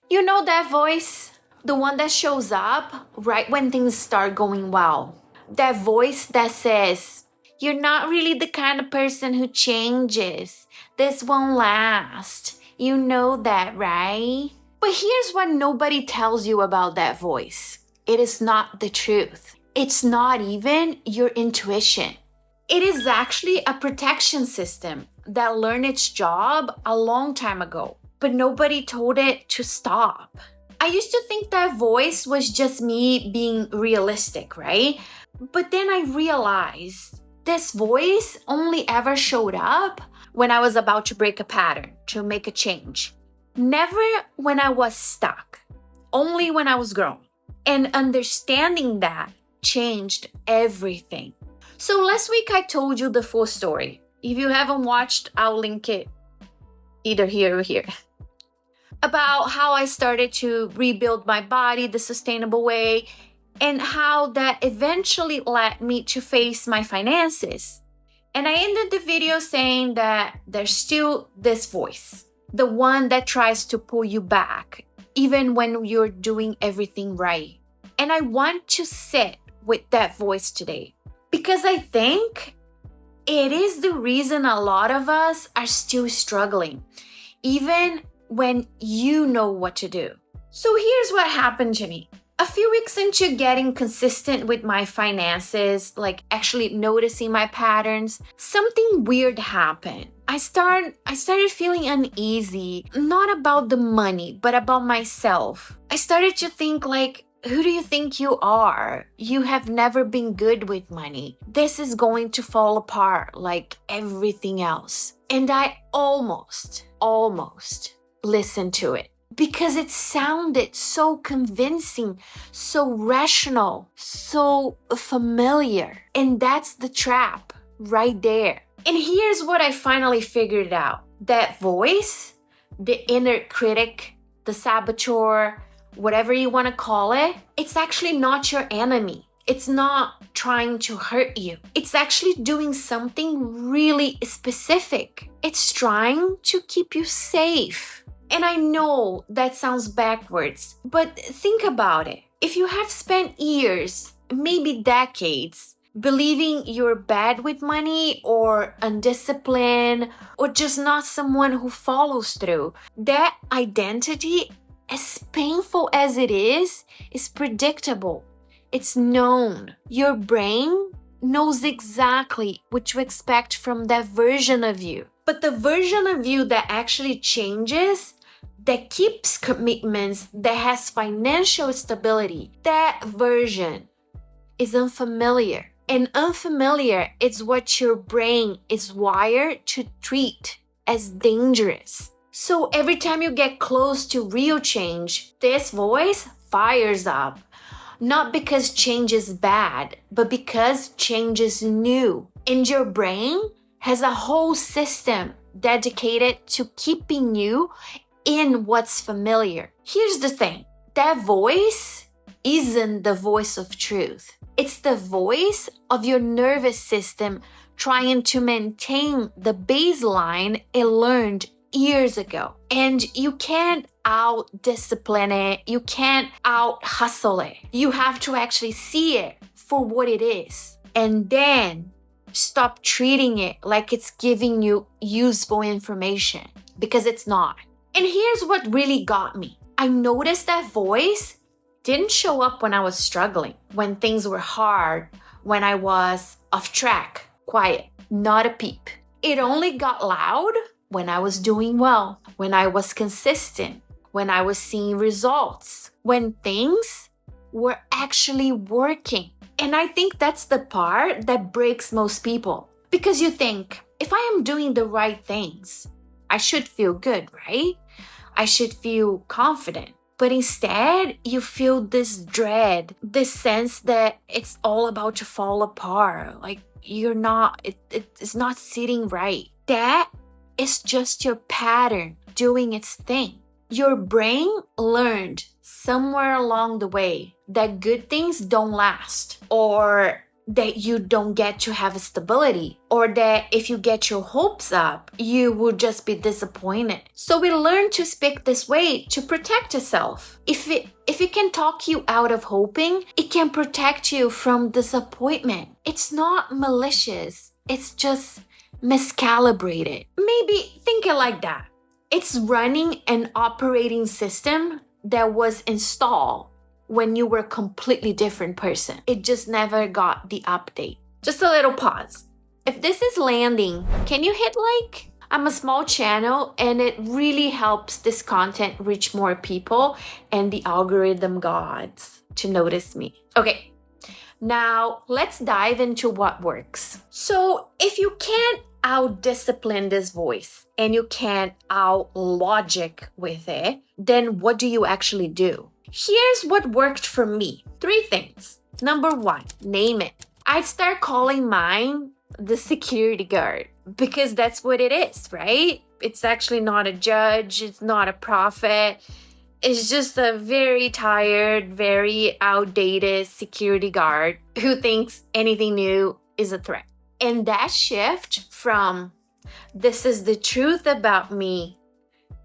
You know that voice? The one that shows up right when things start going well. That voice that says, "You're not really the kind of person who changes. This won't last. You know that, right?" But here's what nobody tells you about that voice. It is not the truth. It's not even your intuition. It is actually a protection system that learned its job a long time ago, but nobody told it to stop. I used to think that voice was just me being realistic, right? But then I realized this voice only ever showed up when I was about to break a pattern, to make a change. Never when I was stuck, only when I was growing. And understanding that changed everything. So last week I told you the full story. If you haven't watched, I'll link it either here or here. About how I started to rebuild my body the sustainable way and how that eventually led me to face my finances. And I ended the video saying that there's still this voice, the one that tries to pull you back, even when you're doing everything right. And I want to sit with that voice today because I think it is the reason a lot of us are still struggling, even when you know what to do. So here's what happened to me. A few weeks into getting consistent with my finances, like actually noticing my patterns, something weird happened. I started feeling uneasy, not about the money, but about myself. I started to think like, who do you think you are? You have never been good with money. This is going to fall apart like everything else. And I almost listened to it because it sounded so convincing, so rational, so familiar. And that's the trap right there. And here's what I finally figured out. That voice, the inner critic, the saboteur, whatever you want to call it, it's actually not your enemy. It's not trying to hurt you. It's actually doing something really specific. It's trying to keep you safe. And I know that sounds backwards, but think about it. If you have spent years, maybe decades, believing you're bad with money or undisciplined or just not someone who follows through, that identity, as painful as it is predictable. It's known. Your brain knows exactly what to expect from that version of you. But the version of you that actually changes, that keeps commitments, that has financial stability, that version is unfamiliar. And unfamiliar is what your brain is wired to treat as dangerous. So every time you get close to real change, this voice fires up. Not because change is bad, but because change is new. And your brain has a whole system dedicated to keeping you in what's familiar. Here's the thing. That voice isn't the voice of truth. It's the voice of your nervous system trying to maintain the baseline it learned years ago. And you can't out-discipline it. You can't out-hustle it. You have to actually see it for what it is. And then stop treating it like it's giving you useful information, because it's not. And here's what really got me. I noticed that voice didn't show up when I was struggling, when things were hard, when I was off track, quiet, not a peep. It only got loud when I was doing well, when I was consistent, when I was seeing results, when things were actually working. And I think that's the part that breaks most people. Because you think, if I am doing the right things, I should feel good, right? I should feel confident. But instead, you feel this dread, this sense that it's all about to fall apart. Like it's not sitting right. That is just your pattern doing its thing. Your brain learned somewhere along the way that good things don't last, or that you don't get to have stability, or that if you get your hopes up, you will just be disappointed. So we learn to speak this way to protect yourself. If it can talk you out of hoping, it can protect you from disappointment. It's not malicious. It's just miscalibrated. Maybe think it like that. It's running an operating system that was installed when you were a completely different person. It just never got the update. Just a little pause. If this is landing, can you hit like? I'm a small channel and it really helps this content reach more people and the algorithm gods to notice me. Okay, now let's dive into what works. So if you can't out-discipline this voice and you can't out-logic with it, then what do you actually do? Here's what worked for me. 3 things. Number 1, name it. I'd start calling mine the security guard because that's what it is, right? It's actually not a judge. It's not a prophet. It's just a very tired, very outdated security guard who thinks anything new is a threat. And that shift from this is the truth about me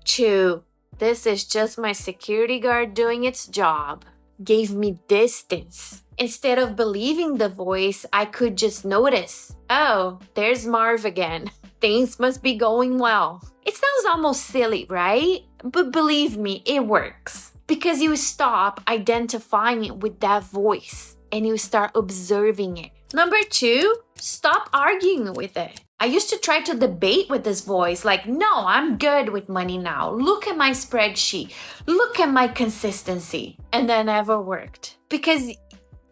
to this is just my security guard doing its job gave me distance. Instead of believing the voice, I could just notice, oh, there's Marv again. Things must be going well. It sounds almost silly, right? But believe me, it works. Because you stop identifying it with that voice and you start observing it. Number 2, stop arguing with it. I used to try to debate with this voice like, no, I'm good with money now. Look at my spreadsheet. Look at my consistency. And that never worked. Because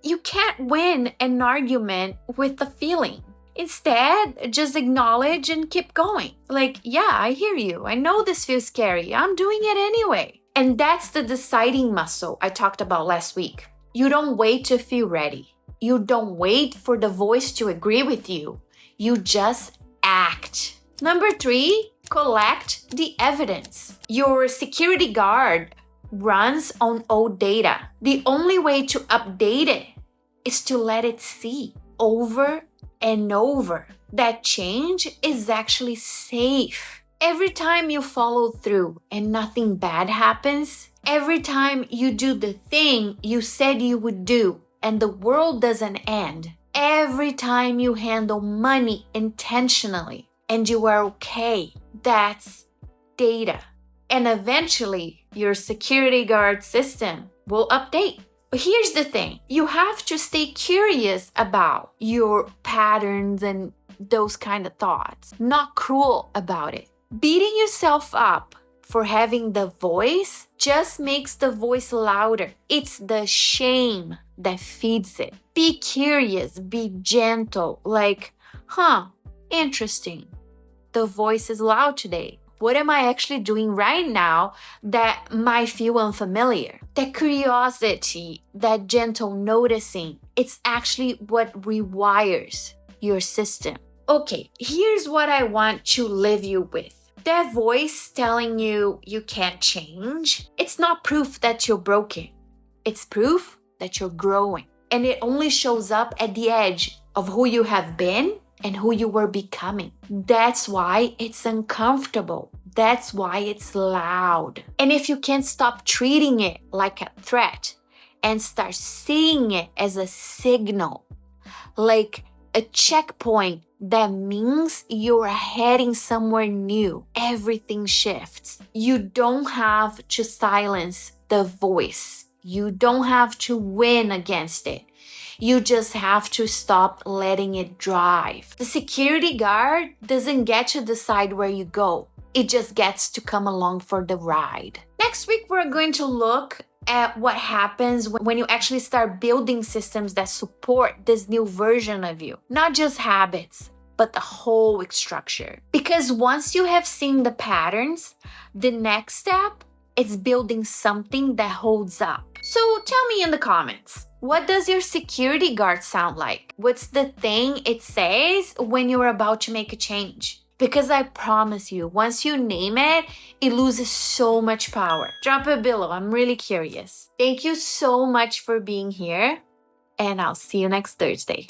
you can't win an argument with the feeling. Instead, just acknowledge and keep going. Like, yeah, I hear you. I know this feels scary. I'm doing it anyway. And that's the deciding muscle I talked about last week. You don't wait to feel ready. You don't wait for the voice to agree with you. You just act. Number 3, collect the evidence. Your security guard runs on old data. The only way to update it is to let it see over and over that change is actually safe. Every time you follow through and nothing bad happens, every time you do the thing you said you would do and the world doesn't end, every time you handle money intentionally and you are okay, that's data. And eventually your security guard system will update. But here's the thing, you have to stay curious about your patterns and those kind of thoughts, not cruel about it. Beating yourself up for having the voice just makes the voice louder. It's the shame that feeds it. Be curious, be gentle, like, interesting. The voice is loud today. What am I actually doing right now that might feel unfamiliar? That curiosity, that gentle noticing, it's actually what rewires your system. Okay, here's what I want to leave you with. That voice telling you you can't change, it's not proof that you're broken. It's proof that you're growing. And it only shows up at the edge of who you have been and who you were becoming. That's why it's uncomfortable. That's why it's loud. And if you can't stop treating it like a threat and start seeing it as a signal, like a checkpoint that means you're heading somewhere new, everything shifts. You don't have to silence the voice. You don't have to win against it. You just have to stop letting it drive. The security guard doesn't get to decide where you go. It just gets to come along for the ride. Next week, we're going to look at what happens when you actually start building systems that support this new version of you. Not just habits, but the whole structure. Because once you have seen the patterns, the next step is building something that holds up. So tell me in the comments, what does your security guard sound like? What's the thing it says when you're about to make a change? Because I promise you, once you name it, it loses so much power. Drop it below. I'm really curious. Thank you so much for being here, and I'll see you next Thursday.